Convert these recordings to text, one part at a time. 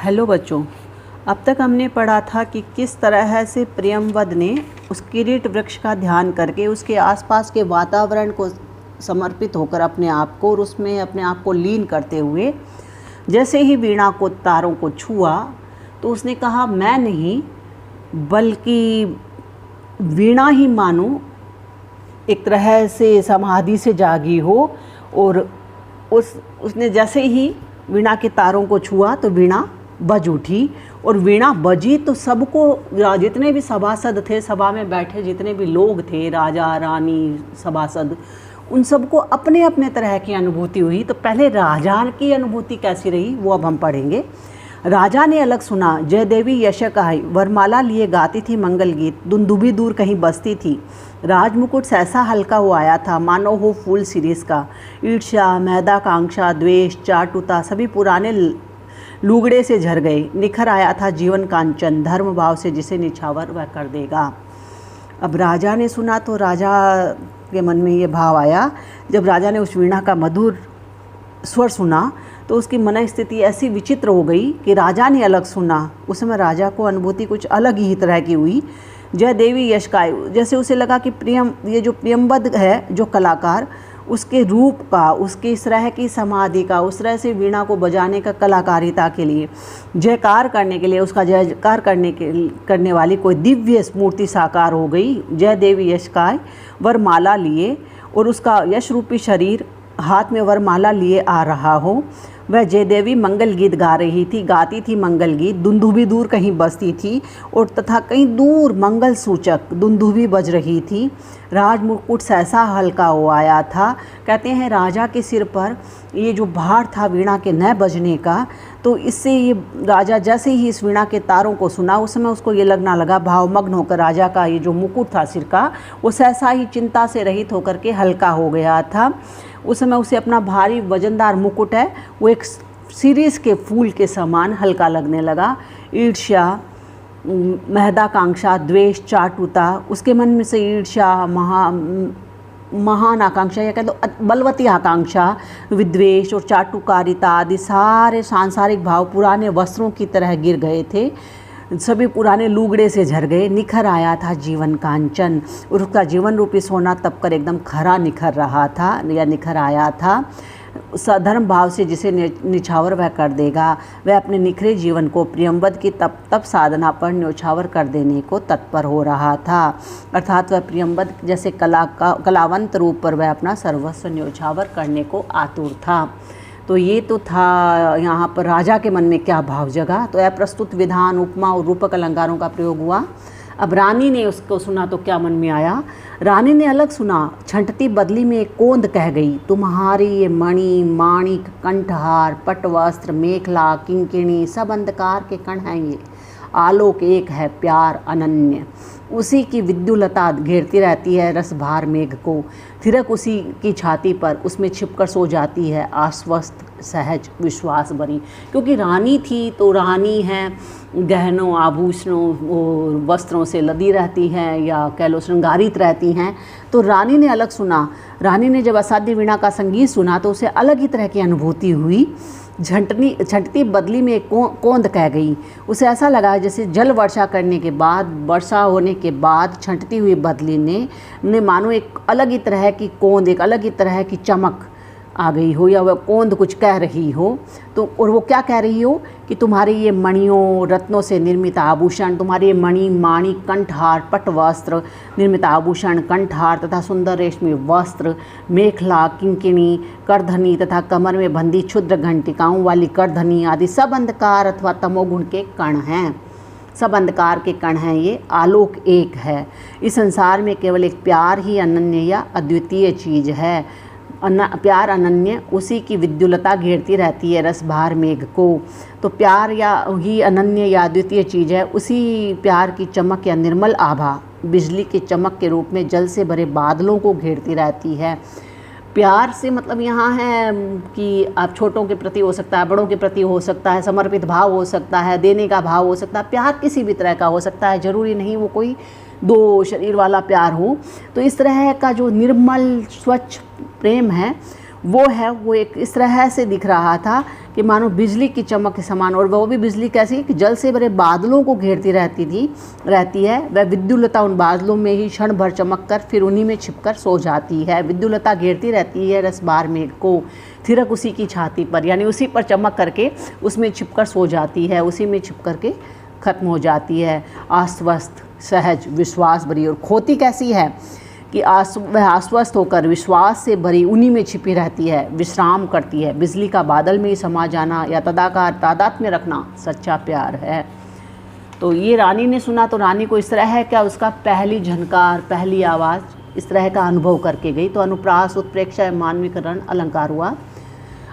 Hello बच्चों, अब तक हमने पढ़ा था कि किस तरह से प्रियंवद ने उस किरीट वृक्ष का ध्यान करके उसके आसपास के वातावरण को समर्पित होकर अपने आप को और उसमें अपने आप को लीन करते हुए जैसे ही वीणा को तारों को छुआ तो उसने कहा, मैं नहीं बल्कि वीणा ही मानो एक तरह से समाधि से जागी हो। और उसने जैसे ही वीणा के तारों को छुआ तो वीणा बज उठी और वीणा बजी तो सबको, जितने भी सभासद थे, सभा में बैठे जितने भी लोग थे, राजा रानी सभासद, उन सबको अपने अपने तरह की अनुभूति हुई। तो पहले राजा की अनुभूति कैसी रही वो अब हम पढ़ेंगे। राजा ने अलग सुना, जय देवी यशक आई, वरमाला लिए गाती थी मंगल गीत, दुंदुभी दूर कहीं बसती थी, राजमुकुट सहसा हल्का हो आया था मानो हो फूल सिरिस का। ईर्ष्या, महदाकांक्षा, द्वेष, चाटुता सभी पुराने लुगड़े से झर गए। निखर आया था जीवन कांचन, धर्म भाव से जिसे निछावर वह कर देगा। अब राजा ने सुना तो राजा के मन में ये भाव आया, जब राजा ने उस वीणा का मधुर स्वर सुना तो उसकी मन स्थिति ऐसी विचित्र हो गई कि राजा ने अलग सुना। उस समय राजा को अनुभूति कुछ अलग ही तरह की हुई। जय देवी यश का, जैसे उसे लगा कि ये जो प्रियंवद है जो कलाकार, उसके रूप का, उसकी इस तरह की समाधि का, उस तरह से वीणा को बजाने का कलाकारिता के लिए, जयकार करने के लिए, उसका जयकार करने वाली कोई दिव्य मूर्ति साकार हो गई। जय देवी यश का वरमाला लिए और उसका यश रूपी शरीर हाथ में वरमाला लिए आ रहा हो। वह जय देवी मंगल गीत गा रही थी, गाती थी मंगल गीत, दुंदुभी दूर कहीं बसती थी और तथा कहीं दूर मंगल सूचक दुंदुभी बज रही थी। राजमुकुट सहसा हल्का हो आया था। कहते हैं राजा के सिर पर ये जो भार था वीणा के न बजने का, तो इससे ये राजा जैसे ही इस वीणा के तारों को सुना उस समय उसको ये लगना लगा, भावमग्न होकर राजा का ये जो मुकुट था सिर का, वो सहसा ही चिंता से रहित होकर के हल्का हो गया था। उस समय उसे अपना भारी वजनदार मुकुट है वो एक सीरीज के फूल के समान हल्का लगने लगा। ईर्ष्या, महदाकांक्षा, द्वेष, चाटुता, उसके मन में से ईर्ष्या, महान आकांक्षा या कह दो बलवती आकांक्षा, विद्वेष और चाटुकारिता आदि सारे सांसारिक भाव पुराने वस्त्रों की तरह गिर गए थे, सभी पुराने लुगड़े से झर गए। निखर आया था जीवन कांचन, और उसका जीवन रूपी सोना तप कर एकदम खरा निखर रहा था या निखर आया था। सधर्म भाव से जिसे निछावर वह कर देगा। वह अपने निखरे जीवन को प्रियंवद की तप साधना पर न्योछावर कर देने को तत्पर हो रहा था। अर्थात वह प्रियंवद जैसे कलावंत रूप पर वह अपना सर्वस्व न्योछावर करने को आतुर था। तो ये तो था यहाँ पर राजा के मन में क्या भाव जगा। तो यह प्रस्तुत विधान, उपमा और रूपक अलंकारों का प्रयोग हुआ। अब रानी ने उसको सुना तो क्या मन में आया। रानी ने अलग सुना, छंटती बदली में एक कोंद कह गई, तुम्हारी ये मणि, माणिक, कंठहार, पटवस्त्र, मेखला, किंकिणी सब अंधकार के कण हैं। ये आलोक एक है, प्यार अनन्य, उसी की विद्युलता घेरती रहती है रसभार मेघ को। थिरक उसी की छाती पर, उसमें छिपकर सो जाती है आश्वस्त सहज विश्वास भरी। क्योंकि रानी थी तो रानी है गहनों, आभूषणों और वस्त्रों से लदी रहती हैं या कह लो श्रृंगारित रहती हैं। तो रानी ने अलग सुना। रानी ने जब असाध्य वीणा का संगीत सुना तो उसे अलग ही तरह की अनुभूति हुई। छंटती बदली में एक कोंद कह गई। उसे ऐसा लगा जैसे जल वर्षा करने के बाद, वर्षा होने के बाद छंटती हुई बदली ने मानो एक अलग ही तरह की कोंद, एक अलग ही तरह की चमक आ गई हो, या वह कोंद कुछ कह रही हो। तो और वो क्या कह रही हो कि तुम्हारी ये मणियों, रत्नों से निर्मित आभूषण, तुम्हारे ये मणि, माणिक, कंठहार, पटवस्त्र, निर्मित आभूषण, कंठहार तथा सुंदर रेशमी वस्त्र, मेखला, किंकिणी, करधनी तथा कमर में बंधी क्षुद्र घंटिकाओं वाली करधनी आदि सब अंधकार अथवा तमोगुण के कण हैं। सब अंधकार के कण हैं। ये आलोक एक है। इस संसार में केवल एक प्यार ही अनन्य या अद्वितीय चीज़ है। प्यार अनन्य, उसी की विद्युलता घेरती रहती है रसभार मेघ को। तो प्यार या ही अनन्य या अद्वितीय चीज़ है। उसी प्यार की चमक या निर्मल आभा बिजली की चमक के रूप में जल से भरे बादलों को घेरती रहती है। प्यार से मतलब यहाँ है कि आप छोटों के प्रति हो सकता है, बड़ों के प्रति हो सकता है, समर्पित भाव हो सकता है, देने का भाव हो सकता है। प्यार किसी भी तरह का हो सकता है, ज़रूरी नहीं वो कोई दो शरीर वाला प्यार हो। तो इस तरह का जो निर्मल स्वच्छ प्रेम है वो है वो एक इस तरह से दिख रहा था कि मानो बिजली की चमक के समान, और वो भी बिजली कैसी कि जल से भरे बादलों को घेरती रहती है। वह विद्युलता उन बादलों में ही क्षण भर चमक कर फिर उन्हीं में छिपकर सो जाती है। विद्युलता घेरती रहती है रसबार मेघ को, थिरक उसी की छाती पर, यानी उसी पर चमक करके उसमें छिपकर सो जाती है, उसी में छिप करके खत्म हो जाती है। आश्वस्त, सहज, विश्वास भरी, और खोती कैसी है कि वह आश्वस्त होकर विश्वास से भरी उन्हीं में छिपी रहती है, विश्राम करती है। बिजली का बादल में ही समा जाना या तदाकार तादाद में रखना सच्चा प्यार है। तो ये रानी ने सुना, तो रानी को इस तरह है क्या, उसका पहली झनकार, पहली आवाज़ इस तरह का अनुभव करके गई। तो अनुप्रास, उत्प्रेक्षा, मानवीकरण अलंकार हुआ।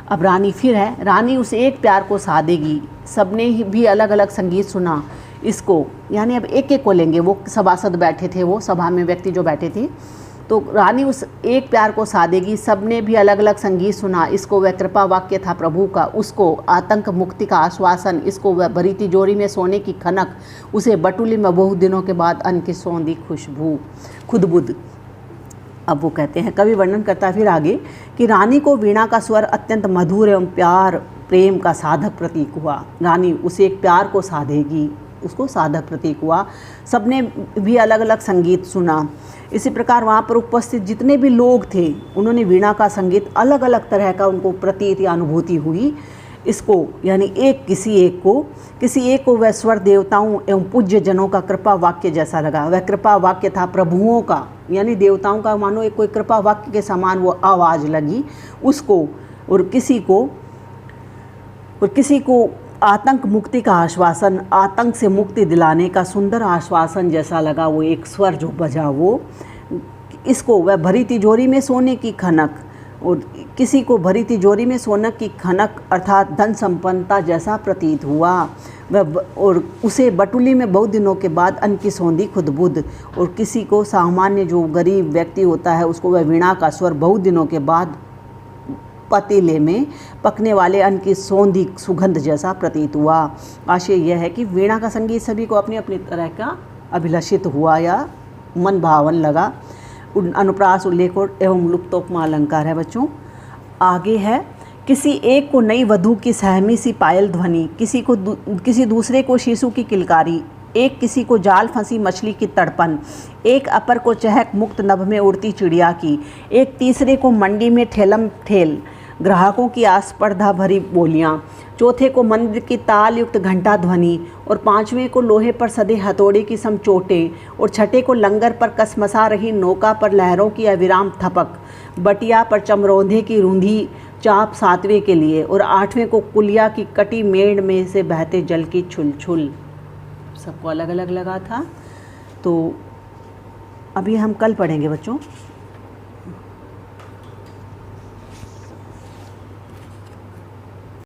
अब रानी फिर है, रानी उस एक प्यार को साधेगी। सबने ही भी अलग अलग संगीत सुना इसको, यानी अब एक एक को लेंगे। वो सभासद बैठे थे, वो सभा में व्यक्ति जो बैठे थे, तो रानी उस एक प्यार को साधेगी। सबने भी अलग अलग संगीत सुना इसको, वह कृपा वाक्य था प्रभु का, उसको आतंक मुक्ति का आश्वासन, इसको वह भरी तिजोरी में सोने की खनक, उसे बटुली में बहुत दिनों के बाद अन्न की सौंधी खुशबू, खुदबुद। अब वो कहते हैं, कवि वर्णन करता है फिर आगे कि रानी को वीणा का स्वर अत्यंत मधुर एवं प्यार प्रेम का साधक प्रतीक हुआ। रानी उसे एक प्यार को साधेगी, उसको साधक प्रतीक हुआ। सबने भी अलग अलग संगीत सुना। इसी प्रकार वहाँ पर उपस्थित जितने भी लोग थे उन्होंने वीणा का संगीत अलग अलग तरह का उनको प्रतीत या अनुभूति हुई इसको, यानी किसी एक को वह स्वर देवताओं एवं पूज्य जनों का कृपा वाक्य जैसा लगा। वह कृपा वाक्य था प्रभुओं का, यानी देवताओं का मानो एक कोई कृपा वाक्य के समान वो आवाज़ लगी उसको, और किसी को आतंक मुक्ति का आश्वासन, आतंक से मुक्ति दिलाने का सुंदर आश्वासन जैसा लगा वो एक स्वर जो बजा वो। इसको वह भरी तिजोरी में सोने की खनक, और किसी को भरी तिजोरी में सोने की खनक अर्थात धन संपन्नता जैसा प्रतीत हुआ। वह और उसे बटुली में बहुत दिनों के बाद अन्न की सौंधी खुदबुद, और किसी को सामान्य जो गरीब व्यक्ति होता है उसको वह वीणा का स्वर बहुत दिनों के बाद पतीले में पकने वाले अन्न की सौंधी सुगंध जैसा प्रतीत हुआ। आशय यह है कि वीणा का संगीत सभी को अपनी अपनी तरह का अभिलषित हुआ या मन भावन लगा। अनुप्रास, उल्लेख एवं लुप्तोपमा अलंकार है बच्चों। आगे है, किसी एक को नई वधू की सहमी सी पायल ध्वनि, किसी दूसरे को शीशु की किलकारी, एक किसी को जाल फंसी मछली की तड़पन, एक अपर को चहक मुक्त नभ में उड़ती चिड़िया की, एक तीसरे को मंडी में ठेलम ठेल ग्राहकों की आस्पर्धा भरी बोलियां, चौथे को मंदिर की ताल युक्त घंटा ध्वनि, और पांचवें को लोहे पर सदे हथौड़े की समचोटें, और छठे को लंगर पर कसमसा रही नौका पर लहरों की अविराम थपक, बटिया पर चमरौंधे की रूंधी चाप सातवें के लिए, और आठवें को कुलिया की कटी मेड़ में से बहते जल की छुलछुल। सबको अलग अलग लगा था। तो अभी हम कल पढ़ेंगे बच्चों।